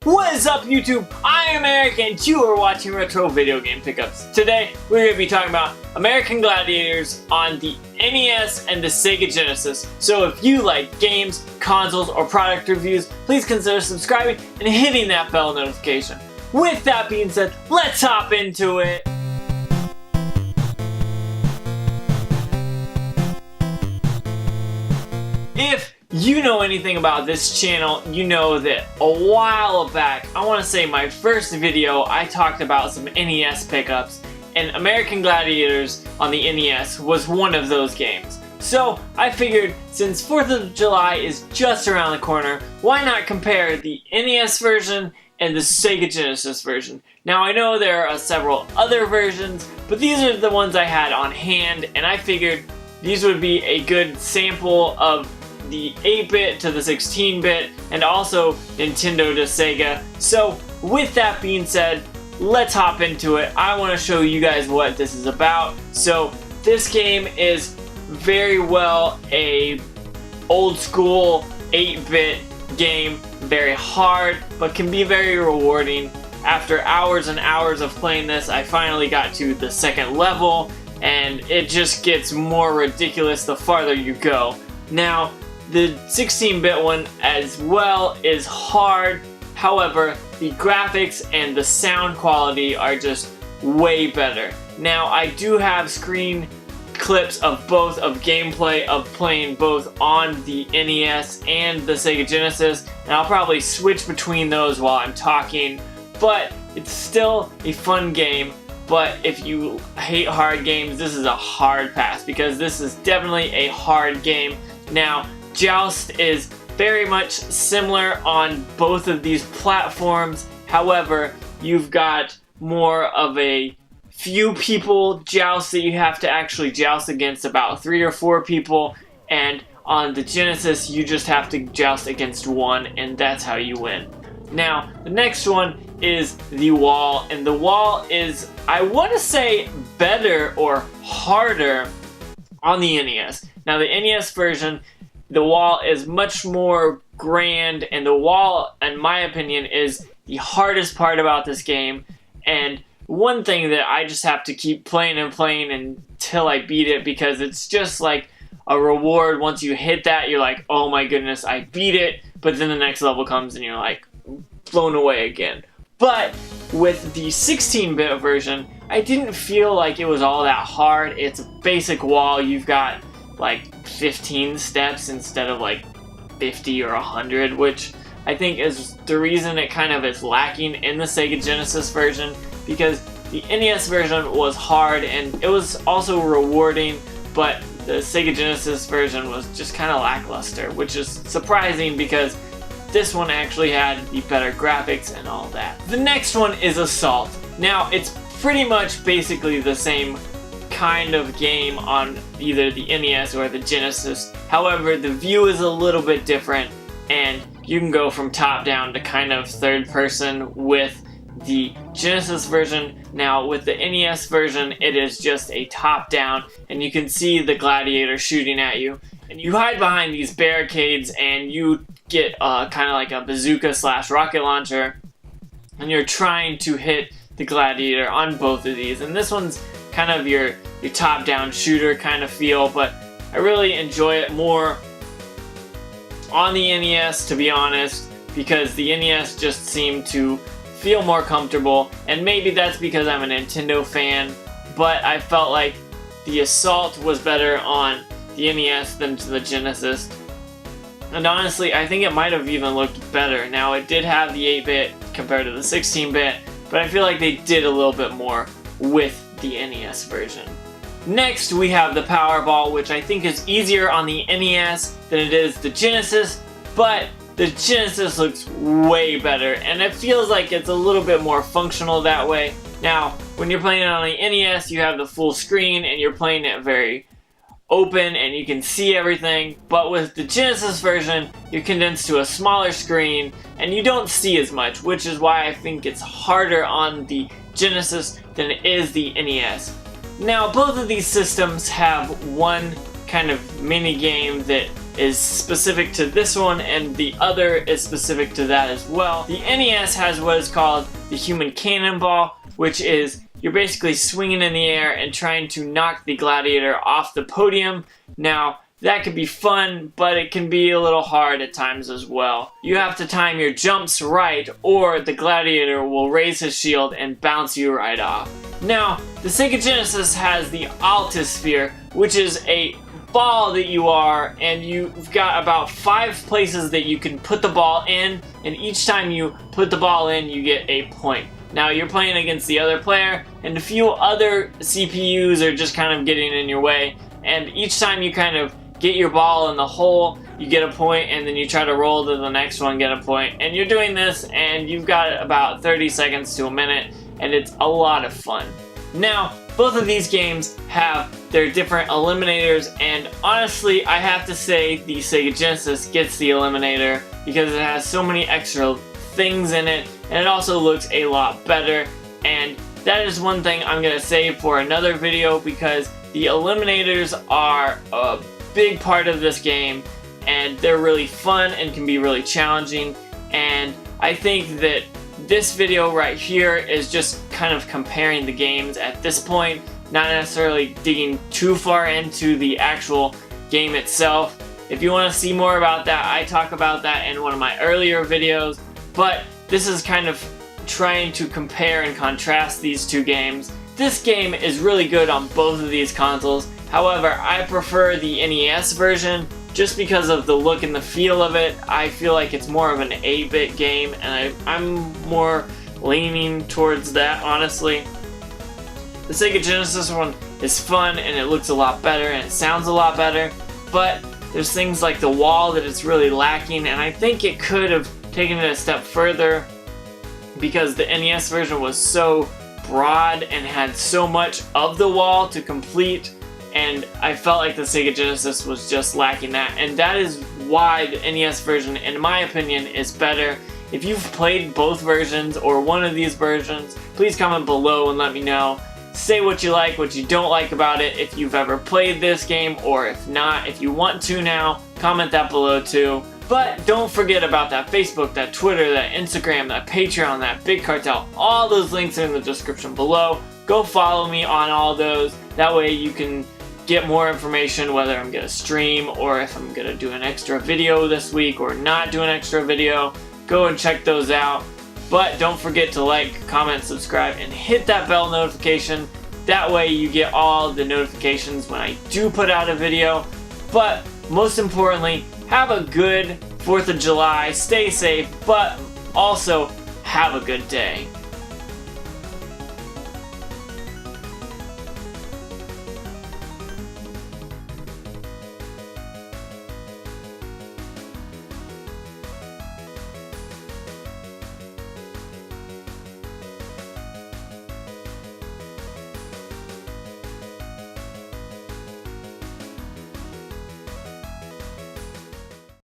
What is up, YouTube? I am Eric and you are watching Retro Video Game Pickups. Today we're going to be talking about American Gladiators on the NES and the Sega Genesis. So if you like games, consoles, or product reviews, please consider subscribing and hitting that bell notification. With that being said, let's hop into it. If you know anything about this channel, you know that a while back, I want to say my first video, I talked about some NES pickups, and American Gladiators on the NES was one of those games. So I figured since 4th of July is just around the corner, why not compare the NES version and the Sega Genesis version. Now I know there are several other versions, but these are the ones I had on hand, and I figured these would be a good sample of the 8-bit to the 16-bit, and also Nintendo to Sega. So with that being said, let's hop into it. I want to show you guys what this is about. So this game is very well a old school 8-bit game, very hard, but can be very rewarding. After hours and hours of playing this, I finally got to the second level, and it just gets more ridiculous the farther you go. Now, the 16-bit one as well is hard, however, the graphics and the sound quality are just way better. Now, I do have screen clips of both of gameplay of playing both on the NES and the Sega Genesis, and I'll probably switch between those while I'm talking, but it's still a fun game. But if you hate hard games, this is a hard pass, because this is definitely a hard game. Now, Joust is very much similar on both of these platforms. However, you've got more of a few people joust that you have to actually joust against, about 3 or 4 people, and on the Genesis you just have to joust against one, and that's how you win. Now, the next one is the wall, and the wall is, I want to say, better or harder on the NES. Now, the NES version, the wall is much more grand, and the wall, in my opinion, is the hardest part about this game, and one thing that I just have to keep playing and playing until I beat it, because it's just like a reward. Once you hit that, you're like, oh my goodness, I beat it, but then the next level comes and you're like blown away again. But with the 16-bit version, I didn't feel like it was all that hard. It's a basic wall. You've got like 15 steps instead of like 50 or 100, which I think is the reason it kind of is lacking in the Sega Genesis version, because the NES version was hard and it was also rewarding, but the Sega Genesis version was just kind of lackluster, which is surprising because this one actually had the better graphics and all that. The next one is Assault. Now, it's pretty much basically the same kind of game on either the NES or the Genesis. However, the view is a little bit different, and you can go from top down to kind of third person with the Genesis version. Now, with the NES version, it is just a top down, and you can see the gladiator shooting at you, and you hide behind these barricades and you get kind of like a bazooka slash rocket launcher, and you're trying to hit the gladiator on both of these. And this one's kind of your top-down shooter kind of feel, but I really enjoy it more on the NES, to be honest, because the NES just seemed to feel more comfortable, and maybe that's because I'm a Nintendo fan, but I felt like the Assault was better on the NES than to the Genesis. And honestly, I think it might have even looked better. Now, it did have the 8-bit compared to the 16-bit, but I feel like they did a little bit more with the NES version. Next, we have the Powerball, which I think is easier on the NES than it is the Genesis, but the Genesis looks way better, and it feels like it's a little bit more functional that way. Now, when you're playing it on the NES, you have the full screen, and you're playing it very open, and you can see everything, but with the Genesis version, you're condensed to a smaller screen, and you don't see as much, which is why I think it's harder on the Genesis than it is the NES. Now, both of these systems have one kind of mini game that is specific to this one, and the other is specific to that as well. The NES has what is called the human cannonball, which is you're basically swinging in the air and trying to knock the gladiator off the podium. Now, that could be fun, but it can be a little hard at times as well. You have to time your jumps right, or the gladiator will raise his shield and bounce you right off. Now, the Sega Genesis has the Altisphere, which is a ball that you are, and you've got about 5 places that you can put the ball in, and each time you put the ball in, you get a point. Now, you're playing against the other player, and a few other CPUs are just kind of getting in your way, and each time you kind of get your ball in the hole, you get a point, and then you try to roll to the next one, get a point. And you're doing this, and you've got about 30 seconds to a minute, and it's a lot of fun. Now, both of these games have their different eliminators, and honestly, I have to say the Sega Genesis gets the eliminator because it has so many extra things in it, and it also looks a lot better. And that is one thing I'm going to save for another video, because the eliminators are a big part of this game, and they're really fun and can be really challenging. And I think that this video right here is just kind of comparing the games at this point, not necessarily digging too far into the actual game itself. If you want to see more about that, I talk about that in one of my earlier videos, but this is kind of trying to compare and contrast these two games. This game is really good on both of these consoles. However, I prefer the NES version just because of the look and the feel of it. I feel like it's more of an 8-bit game, and I'm more leaning towards that, honestly. The Sega Genesis one is fun, and it looks a lot better, and it sounds a lot better, but there's things like the wall that it's really lacking, and I think it could have taken it a step further because the NES version was so broad and had so much of the wall to complete, and I felt like the Sega Genesis was just lacking that, and that is why the NES version, in my opinion, is better. If you've played both versions or one of these versions, please comment below and let me know. Say what you like, what you don't like about it, if you've ever played this game, or if not, if you want to now, comment that below too. But don't forget about that Facebook, that Twitter, that Instagram, that Patreon, that Big Cartel. All those links are in the description below. Go follow me on all those. That way you can get more information, whether I'm going to stream or if I'm going to do an extra video this week or not do an extra video. Go and check those out. But don't forget to like, comment, subscribe, and hit that bell notification. That way you get all the notifications when I do put out a video. But most importantly, have a good 4th of July, stay safe, but also have a good day.